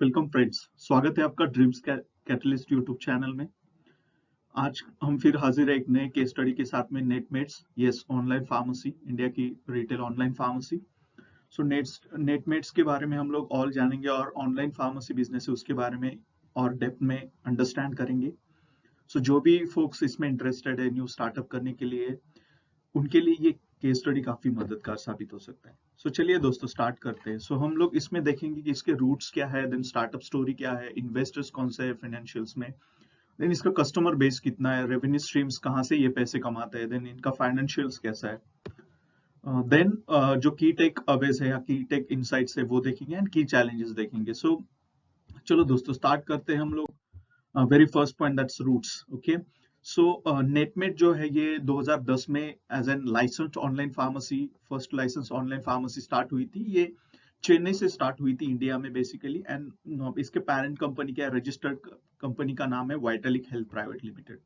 Welcome friends, स्वागत है आपका ड्रीम्स कैटलिस्ट यूट्यूब चैनल में। आज हम फिर हाजिर है एक नए केस स्टडी के साथ में Netmeds yes online pharmacy, India की रिटेल ऑनलाइन फार्मेसी। सो नेटमेट्स के बारे में हम लोग और जानेंगे और ऑनलाइन फार्मेसी बिजनेस है उसके बारे में और डेप्थ में अंडरस्टैंड करेंगे। सो जो भी फोक्स इसमें इंटरेस्टेड है न्यू स्टार्टअप करने के लिए, उनके लिए ये केस स्टडी काफी मददगार साबित हो सकता है। सो चलिए दोस्तों स्टार्ट करते हैं। सो हम लोग इसमें देखेंगे कि इसके रूट्स क्या है, देन स्टार्टअप स्टोरी क्या है, इन्वेस्टर्स कौन से है फाइनेंशियल्स में, देन इसका कस्टमर बेस कितना है, रेवेन्यू स्ट्रीम्स कहाँ से ये पैसे कमाते हैं, देन इनका फाइनेंशियल्स कैसा है, देन जो की टेक अवेज है या की टेक इनसाइट्स है वो देखेंगे एंड की चैलेंजेस देखेंगे। सो चलो दोस्तों स्टार्ट करते हैं हम लोग। Very first point that's roots. Okay, so Netmeds जो है ये 2010 में as an licensed online pharmacy, first license online pharmacy start हुई थी। ये चेन्नई से स्टार्ट हुई थी इंडिया में बेसिकली, एंड इसके पेरेंट कंपनी का रजिस्टर्ड कंपनी का नाम है वाइटलिक हेल्थ प्राइवेट लिमिटेड।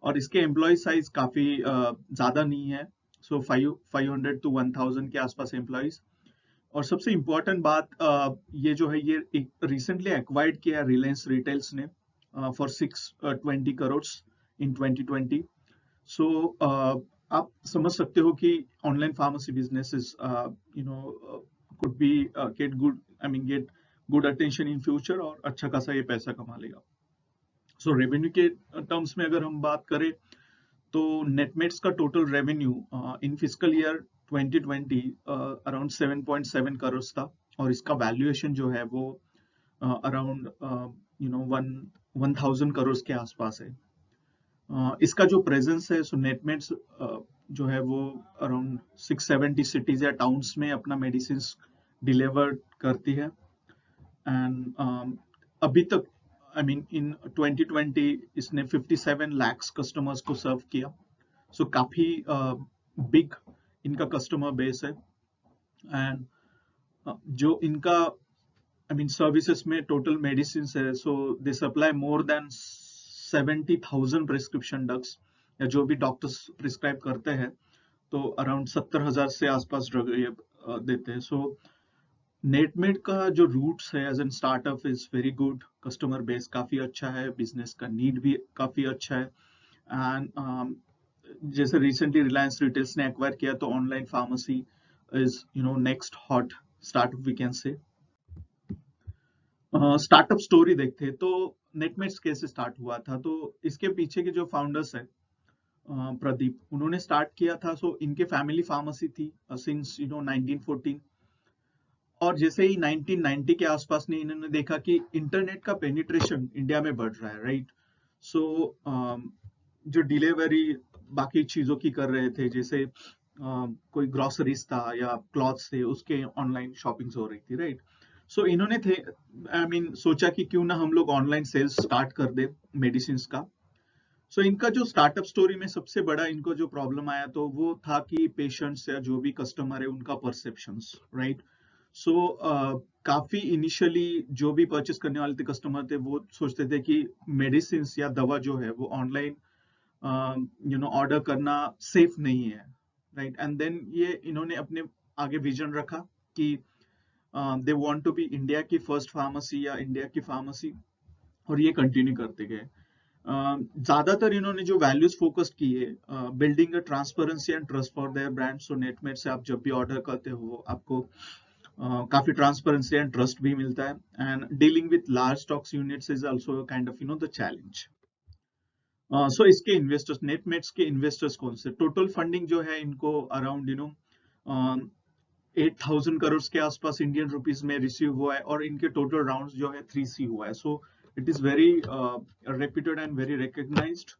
और इसके एम्प्लॉय साइज काफी ज्यादा नहीं है। सो 500 to 1000 के आसपास एम्प्लॉयज। और सबसे इम्पोर्टेंट बात, ये जो है ये रिसेंटली एक्वायर्ड किया है रिलायंस रिटेल्स ने फॉर 620 करोड़ इन 2020। सो आप समझ सकते हो कि online pharmacy businesses you know could be get good attention in future और अच्छा खासा ये पैसा कमा लेगा। सो रेवेन्यू के टर्म्स में अगर हम बात करें तो नेटमेट्स का total revenue in physical year 2020 around 7.7 crore था। और इसका वैल्यूएशन जो है वो अराउंड 1000 करोड़ के आसपास है। इसका जो प्रेजेंस है, सो नेटमेट्स जो है वो अराउंड 670 सिटीज या टाउन्स में अपना मेडिसिन डिलीवर करती है। एंड अभी तक इन 2020 इसने 57 लाख कस्टमर्स को सर्व किया। सो काफी बिग इनका कस्टमर बेस है। एंड जो इनका सर्विसेज में टोटल मेडिसिन है, so they supply more than 70,000 prescription drugs, या जो भी डॉक्टर्स प्रिस्क्राइब करते हैं तो अराउंड 70,000 से आसपास ड्रग ये देते हैं। सो नेटमेड का जो रूट्स है as an startup is very good, customer base काफी अच्छा है, बिजनेस का नीड भी काफी अच्छा है। एंड जैसे रिसेंटली रिलायंस रिटेल्स ने एक्वायर किया तो online pharmacy is next hot startup we can say. Startup story देखते हैं तो नेटमेट्स कैसे स्टार्ट हुआ था। तो इसके पीछे के जो फाउंडर्स है प्रदीप, उन्होंने स्टार्ट किया था। सो इनके फैमिली फार्मेसी थी सिंस 1914। और जैसे ही 1990 के आसपास ने इन्होंने देखा कि इंटरनेट का पेनिट्रेशन इंडिया में बढ़ रहा है, राइट। सो जो डिलीवरी बाकी चीजों की कर रहे थे, जैसे कोई ग्रोसरीज था या क्लॉथ्स थे, उसके ऑनलाइन शॉपिंग्स हो रही थी, राइट। सो इन्होंने थे सोचा कि क्यों ना हम लोग ऑनलाइन सेल्स स्टार्ट कर दे मेडिसिन का। सो इनका जो स्टार्टअप स्टोरी में सबसे बड़ा इनको जो प्रॉब्लम आया तो वो था कि पेशेंट्स या जो भी कस्टमर है उनका परसेप्शंस, राइट। सो काफी इनिशियली जो भी परचेस करने वाले थे कस्टमर थे वो सोचते थे कि मेडिसिन या दवा जो है वो ऑनलाइन ऑर्डर करना सेफ नहीं है, राइट। एंड देन ये इन्होंने अपने आगे विजन रखा कि they want to be India की फर्स्ट फार्मेसी या इंडिया की फार्मेसी, और ये कंटिन्यू करते गए। ज्यादातर इन्होंने जो वैल्यूज फोकस किए, building a transparency and trust for their brand. So Netmeds से आप जब भी ऑर्डर करते हो आपको काफी ट्रांसपेरेंसी एंड ट्रस्ट भी मिलता है। And dealing with large stocks units is also kind of the challenge. So इसके इन्वेस्टर्स, नेटमेट्स के इन्वेस्टर्स कौन से, टोटल फंडिंग जो है इनको अराउंड 8,000 करोड़ के आसपास इंडियन रुपीज में रिसीव हुआ है। और इनके टोटल राउंड्स जो है 3C हुआ है। So it is very reputed and very recognised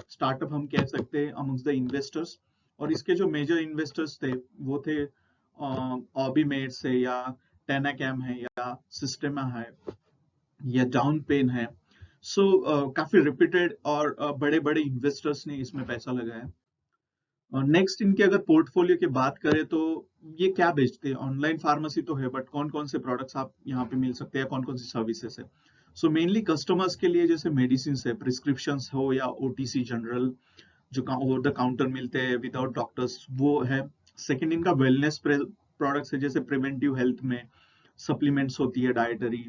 startup हम कह सकते हैं अमंग्स द इन्वेस्टर्स। और इसके जो मेजर इन्वेस्टर्स थे वो थे ऑबीमेड्स है, या टेनाकैम है, या सिस्टेमा है, या डाउन पेन है। सो काफी रिपीटेड और बड़े बड़े इन्वेस्टर्स ने इसमें पैसा लगाया। नेक्स्ट इनके अगर पोर्टफोलियो की बात करें तो ये क्या बेचते हैं, ऑनलाइन फार्मेसी तो है बट कौन कौन से प्रोडक्ट्स आप यहाँ पे मिल सकते हैं, कौन कौन सी सर्विसेज है। सो मेनली कस्टमर्स के लिए जैसे मेडिसिन है, प्रिस्क्रिप्शन हो या ओटीसी जनरल जो ओवर द काउंटर मिलते हैं विदाउट डॉक्टर्स, वो है। सेकेंड इनका वेलनेस प्रोडक्ट्स है, जैसे प्रिवेंटिव हेल्थ में सप्लीमेंट्स होती है डाइटरी,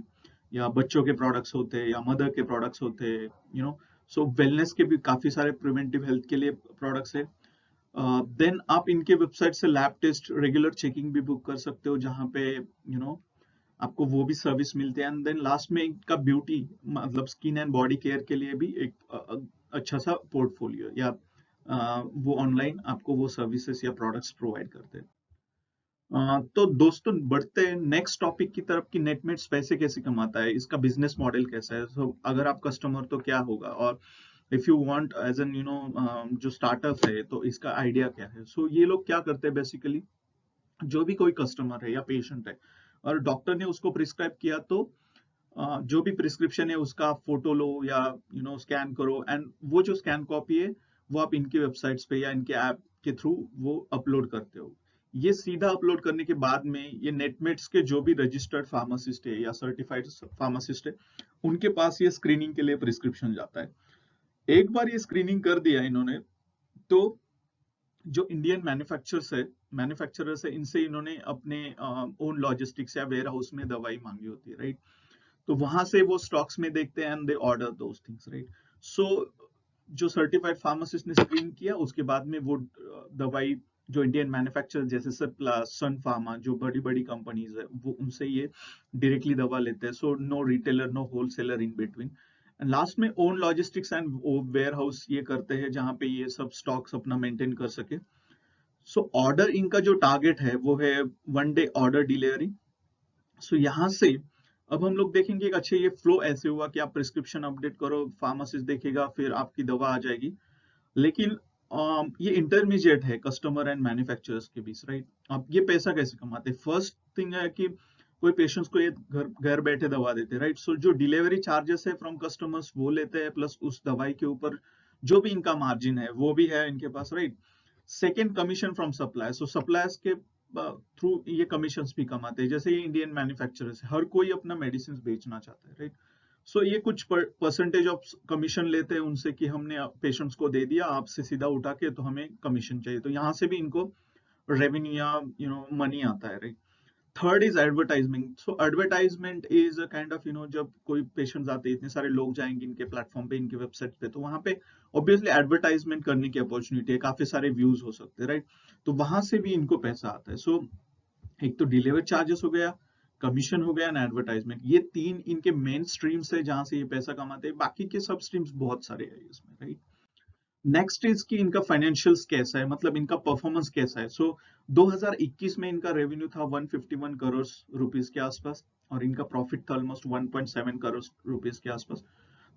या बच्चों के प्रोडक्ट्स होते हैं या मदर के प्रोडक्ट्स होते हैं, सो वेलनेस के भी काफी सारे प्रिवेंटिव हेल्थ के लिए प्रोडक्ट्स है। देन आप इनके वेबसाइट से लैब टेस्ट, रेगुलर चेकिंग भी बुक कर सकते हो, जहाँ पे आपको वो भी सर्विस मिलते हैं। एंड देन लास्ट में इनका ब्यूटी मतलब स्किन एंड बॉडी केयर के लिए भी एक अच्छा सा पोर्टफोलियो या वो ऑनलाइन आपको वो सर्विसेज या प्रोडक्ट्स प्रोवाइड करते हैं। तो दोस्तों बढ़ते हैं नेक्स्ट टॉपिक की तरफ कि नेटमेट्स पैसे कैसे कमाता है, इसका बिजनेस मॉडल कैसा है। सो अगर आप कस्टमर तो क्या होगा, और if you want as an जो स्टार्टअप है तो इसका आइडिया क्या है। सो ये लोग क्या करते हैं बेसिकली, जो भी कोई कस्टमर है या पेशेंट है और डॉक्टर ने उसको प्रिस्क्राइब किया, तो जो भी प्रिस्क्रिप्शन है उसका आप फोटो लो या स्कैन करो, एंड वो जो स्कैन कॉपी है वो आप इनके वेबसाइट्स पे या इनके ऐप के थ्रू वो अपलोड करते हो। ये सीधा अपलोड करने के बाद में ये नेटमेट्स के जो भी रजिस्टर्ड फार्मासिस्ट है या सर्टिफाइड फार्मासिस्ट है, उनके पास ये स्क्रीनिंग के लिए प्रिस्क्रिप्शन जाता है। एक बार ये स्क्रीनिंग कर दिया इन्होंने, तो जो इंडियन मैन्युफैक्चरर्स है, इनसे इन्होंने अपने ओन लॉजिस्टिक्स या वेयर हाउस में दवाई मांगी होती है, राइट। तो वहां से वो स्टॉक्स में देखते हैं and they order those things, right. So जो सर्टिफाइड फार्मासिस्ट ने स्क्रीन किया, उसके बाद में वो दवाई जो इंडियन मैन्युफैक्चरर जैसे सिप्ला, सन फार्मा, जो बड़ी बड़ी कंपनीज है, वो उनसे ये डायरेक्टली दवा लेते हैं। So no retailer, no wholesaler in between. And last में own logistics and warehouse ये करते हैं, जहां पे ये सब स्टॉक्स अपना मेंटेन कर सके। सो ऑर्डर इनका जो टारगेट है वो है 1 डे ऑर्डर डिलीवरी। सो यहाँ से अब हम लोग देखेंगे कि अच्छा ये फ्लो ऐसे हुआ कि आप प्रिस्क्रिप्शन अपडेट करो, फार्मासिस्ट देखेगा, फिर आपकी दवा आ जाएगी। लेकिन ये इंटरमीडिएट है कस्टमर एंड मैन्युफैक्चरर्स के बीच, राइट। अब ये पैसा कैसे कमाते हैं? फर्स्ट थिंग है कि कोई पेशेंट्स को ये घर घर बैठे दवा देते हैं, राइट। सो जो डिलीवरी चार्जेस है फ्रॉम कस्टमर्स वो लेते हैं, प्लस उस दवाई के ऊपर जो भी इनका मार्जिन है वो भी है इनके पास, right. Second, commission from supplier. So suppliers के थ्रू ये कमीशंस भी कमाते हैं। जैसे ये इंडियन मैन्युफैक्चरर्स है, हर कोई अपना मेडिसिन बेचना चाहता है, राइट। सो ये कुछ परसेंटेज ऑफ कमीशन लेते हैं उनसे कि हमने पेशेंट्स को दे दिया आपसे सीधा उठा के, तो हमें कमीशन चाहिए। तो यहाँ से भी इनको रेवेन्यू या मनी आता है, right. Third is advertisement. So advertisement is a kind of जब कोई पेशेंट्स आते हैं, इतने सारे लोग जाएंगे इनके प्लेटफॉर्म पे, इनके वेबसाइट पे, तो वहां पे ऑब्वियसली एडवर्टाइजमेंट करने की अपॉर्चुनिटी है, काफी सारे व्यूज हो सकते हैं, राइट। तो वहां से भी इनको पैसा आता है। सो एक तो डिलीवरी चार्जेस हो गया, कमीशन हो गया, एंड एडवर्टाइजमेंट। ये तीन इनके मेन स्ट्रीम्स है जहां से ये पैसा कमाते हैं। बाकी के सब स्ट्रीम्स बहुत सारे हैं इसमें, राइट। नेक्स्ट इज कि इनका फाइनेंशियल्स कैसा है, मतलब इनका परफॉर्मेंस कैसा है। सो 2021 में इनका रेवेन्यू था 151 करोड़ रुपीस के आसपास, और इनका प्रॉफिट था ऑलमोस्ट 1.7 करोड़ रुपीस के आसपास।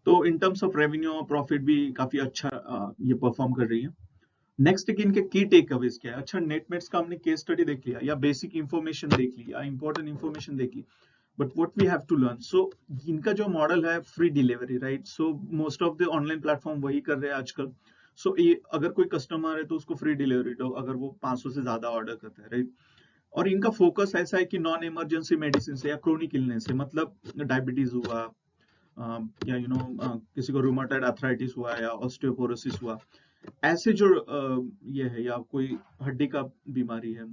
तो इन टर्म्स ऑफ रेवेन्यू और प्रॉफिट भी काफी अच्छा ये परफॉर्म कर रही है। नेक्स्ट कि इनके की टेक अवेज क्या है। अच्छा, नेटमेट्स का हमने केस स्टडी देख लिया या बेसिक इंफॉर्मेशन देख ली या इंपॉर्टेंट इंफॉर्मेशन देख ली, but what we have to learn. So इनका जो मॉडल है free delivery, right. So most of the online platform वही कर रहे हैं आजकल। सो ये अगर कोई कस्टमर है तो उसको फ्री डिलीवरी दो अगर वो 500 से ज्यादा ऑर्डर करता है, राइट। और इनका फोकस ऐसा है कि नॉन इमरजेंसी मेडिसिन से या क्रोनिक इलनेस से, मतलब डायबिटीज हुआ, या किसी को रूमेटॉइड आर्थराइटिस हुआ या ऑस्टियोपोरोसिस हुआ, ऐसे जो ये है, या कोई हड्डी का बीमारी है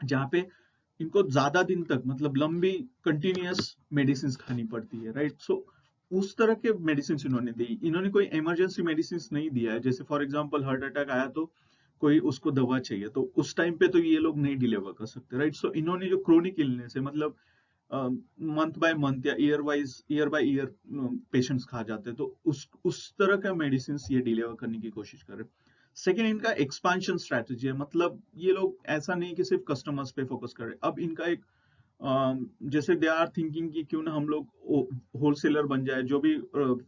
जहाँ पे इनको ज्यादा दिन तक, मतलब लंबी कंटिन्यूअस मेडिसिन खानी पड़ती है, राइट। सो उस तरह के मेडिसिन इन्होंने दी। इन्होंने कोई इमरजेंसी मेडिसिन नहीं दिया है। जैसे फॉर एग्जांपल हार्ट अटैक आया तो कोई उसको दवा चाहिए, तो उस टाइम पे तो ये लोग नहीं डिलीवर कर सकते, राइट। सो इन्होंने जो क्रोनिक इलनेस है, मतलब मंथ बाय मंथ या ईयर बाय ईयर पेशेंट्स खा जाते हैं, तो उस तरह का मेडिसिन ये डिलीवर करने की कोशिश कर रहे हैं। सेकेंड, इनका एक्सपांशन स्ट्रेटेजी है। मतलब ये लोग ऐसा नहीं कि सिर्फ कस्टमर्स पे फोकस कर रहे हैं। अब इनका एक जैसे दे आर थिंकिंग कि क्यों ना हम लोग होलसेलर बन जाए, जो भी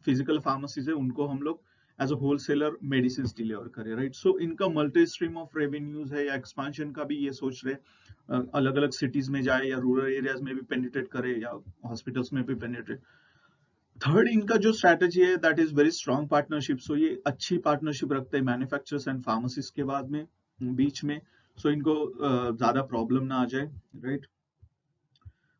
फिजिकल फार्मेसीज है उनको हम लोग as a wholesaler medicine deliver करें, राइट। सो इनका मल्टी स्ट्रीम ऑफ रेवेन्यूज है, या एक्सपांशन का भी ये सोच रहे, अलग अलग सिटीज में जाए या रूरल एरियाज में भी पेनिट्रेट करे या हॉस्पिटल्स में भी पेनिट्रेट। थर्ड, इनका जो स्ट्रेटेजी है that is very strong partnership. So ये अच्छी पार्टनरशिप रखते हैं मैन्युफैक्चरर्स एंड फार्मासिस्ट के बाद में बीच में। सो इनको ज्यादा प्रॉब्लम ना आ जाए, राइट।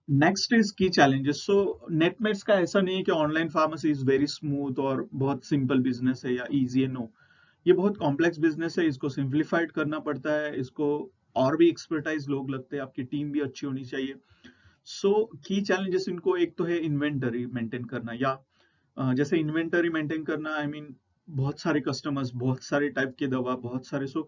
नेक्स्ट इज की चैलेंजेस। सो नेटमेट्स का ऐसा नहीं है कि online pharmacy is very smooth और बहुत सिंपल बिजनेस है या इजी है, नो। ये बहुत कॉम्प्लेक्स बिजनेस है, इसको सिंप्लीफाइड करना पड़ता है, इसको और भी एक्सपर्टाइज लोग लगते हैं, आपकी टीम भी अच्छी होनी चाहिए। सो की चैलेंजेस इनको, एक तो है इन्वेंटरी मेंटेन करना, या जैसे इन्वेंटरी मेंटेन करना, आई मीन बहुत सारे कस्टमर्स, बहुत सारे टाइप के दवा, बहुत सारे, सो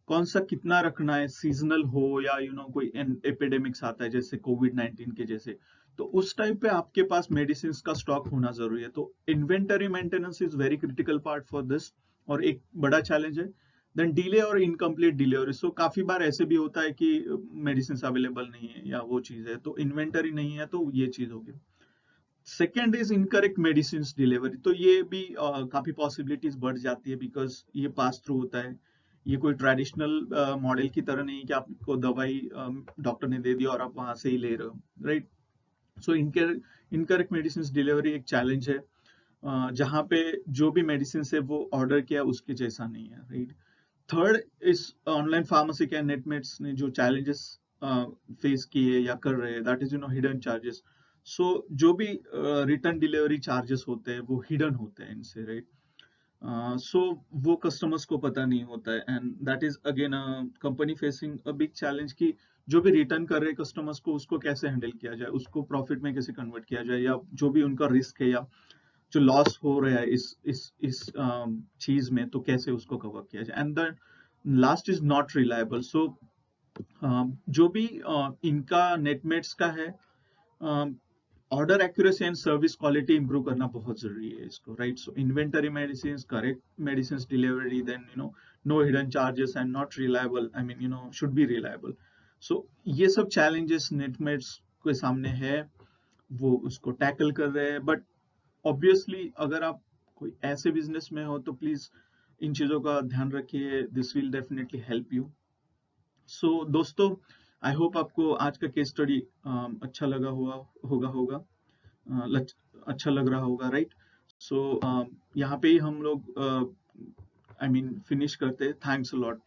कौन सा कितना रखना है, सीजनल हो या कोई एपिडेमिक्स आता है जैसे कोविड-19 के जैसे, तो उस टाइम पे आपके पास मेडिसिन का स्टॉक होना जरूरी है। तो inventory maintenance is very critical part for this, और एक बड़ा चैलेंज है। देन डिले और इनकम्प्लीट डिलीवरी, सो काफी बार ऐसे भी होता है कि मेडिसिन अवेलेबल नहीं है या वो चीज है, तो इन्वेंटरी नहीं है, तो ये चीज होगी। Second is incorrect medicine delivery, तो ये भी काफी पॉसिबिलिटीज बढ़ जाती है, बिकॉज ये पास थ्रू होता है। ये कोई ट्रेडिशनल मॉडल की तरह नहीं कि आपको दवाई डॉक्टर ने दे दी और आप वहां से ही ले रहे हो, right. So incorrect medicine delivery एक चैलेंज है, जहाँ पे जो भी मेडिसिन है वो ऑर्डर किया उसके जैसा नहीं है, राइट। थर्ड, इस ऑनलाइन फार्मेसी के नेटमेट्स ने जो चैलेंजेस फेस किए या कर रहे हैं, दैट इज हिडन चार्जेस। सो जो भी रिटर्न डिलीवरी चार्जेस होते हैं वो हिडन होते हैं इनसे, राइट। सो वो कस्टमर्स को पता नहीं होता है, and that is again company facing a big challenge कि जो भी रिटर्न कर रहे कस्टमर्स को उसको कैसे हैंडल किया जाए, उसको प्रॉफिट में कैसे कन्वर्ट किया जाए, या जो भी उनका रिस्क है या जो लॉस हो रहा है इस चीज में, तो कैसे उसको कवर किया जाए। And the last is not reliable. So जो भी इनका नेटमेट्स का है, order accuracy and service quality improve करना बहुत जरूरी है इसको, राइट। So inventory medicine, correct medicine delivery, then no hidden charges and not reliable, I mean should be reliable. So ये सब चैलेंजेस नेटमेट्स के सामने है, वो उसको टैकल कर रहे हैं। बट ऑब्वियसली अगर आप कोई ऐसे बिजनेस में हो तो प्लीज इन चीजों का ध्यान रखिए, this will definitely help you. So दोस्तों, आई होप आपको आज का केस स्टडी अच्छा लगा होगा, अच्छा लग रहा होगा, राइट। सो यहाँ पे ही हम लोग आई मीन फिनिश करते हैं। Thanks a lot.